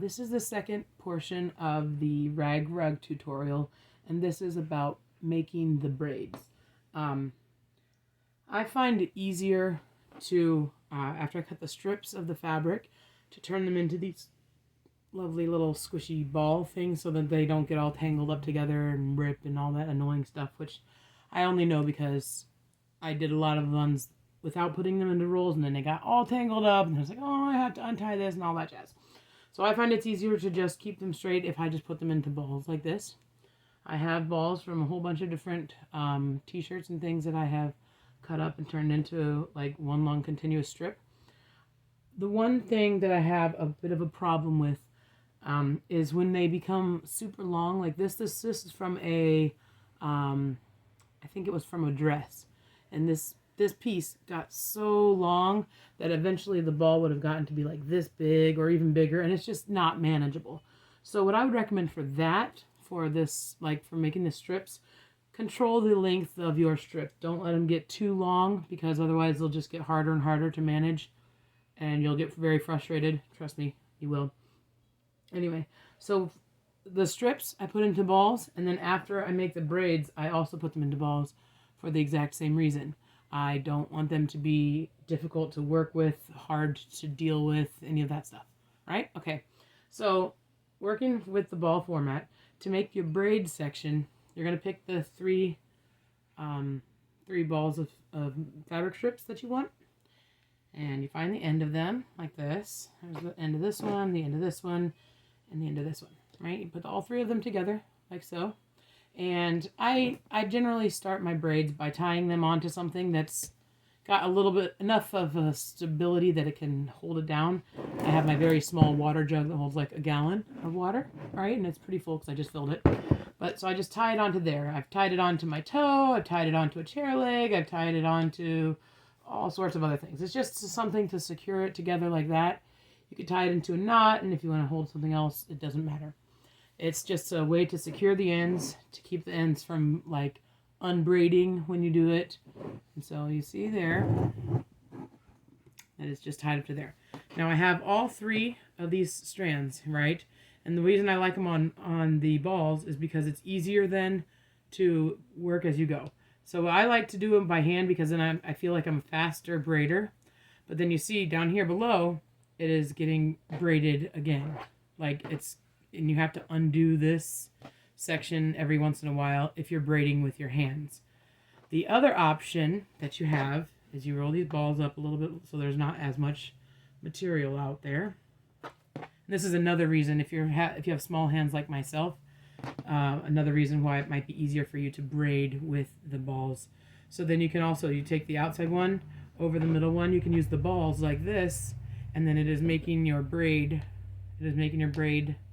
This is the second portion of the rag rug tutorial, and this is about making the braids. Um, I find it easier to, after I cut the strips of the fabric, to turn them into these lovely little squishy ball things so that they don't get all tangled up together and rip and all that annoying stuff, which I only know because I did a lot of ones without putting them into rolls, and then they got all tangled up, and I was like, oh, I have to untie this and all that jazz. So I find it's easier to just keep them straight if I just put them into balls like this. I have balls from a whole bunch of different t-shirts and things that I have cut up and turned into like one long continuous strip. The one thing that I have a bit of a problem with is when they become super long like this. This is from a, I think it was from a dress. And this piece got so long that eventually the ball would have gotten to be like this big or even bigger, and it's just not manageable. So what I would recommend for that, for this, like for making the strips, control the length of your strip. Don't let them get too long, because otherwise they'll just get harder and harder to manage, and you'll get very frustrated. Trust me, you will. Anyway, so the strips I put into balls, and then after I make the braids, I also put them into balls for the exact same reason. I don't want them to be difficult to work with, hard to deal with, any of that stuff, right? Okay, so working with the ball format, to make your braid section, you're going to pick the three balls of fabric strips that you want, and you find the end of them like this. There's the end of this one, the end of this one, and the end of this one, right? You put all three of them together like so. And I generally start my braids by tying them onto something that's got a little bit, enough of a stability that it can hold it down. I have my very small water jug that holds like a gallon of water, right? And it's pretty full because I just filled it. But so I just tie it onto there. I've tied it onto my toe, I've tied it onto a chair leg, I've tied it onto all sorts of other things. It's just something to secure it together like that. You could tie it into a knot, and if you want to hold something else, it doesn't matter. It's just a way to secure the ends, to keep the ends from like unbraiding when you do it. And so you see there that it's just tied up to there. Now I have all three of these strands, right? And the reason I like them on the balls is because it's easier then to work as you go. So I like to do them by hand because then I feel like I'm a faster braider. But then you see down here below, it is getting braided again. Like and you have to undo this section every once in a while if you're braiding with your hands. The other option that you have is you roll these balls up a little bit so there's not as much material out there. And this is another reason, if you have small hands like myself, another reason why it might be easier for you to braid with the balls. So then you can also, you take the outside one over the middle one, you can use the balls like this, and then it is making your braid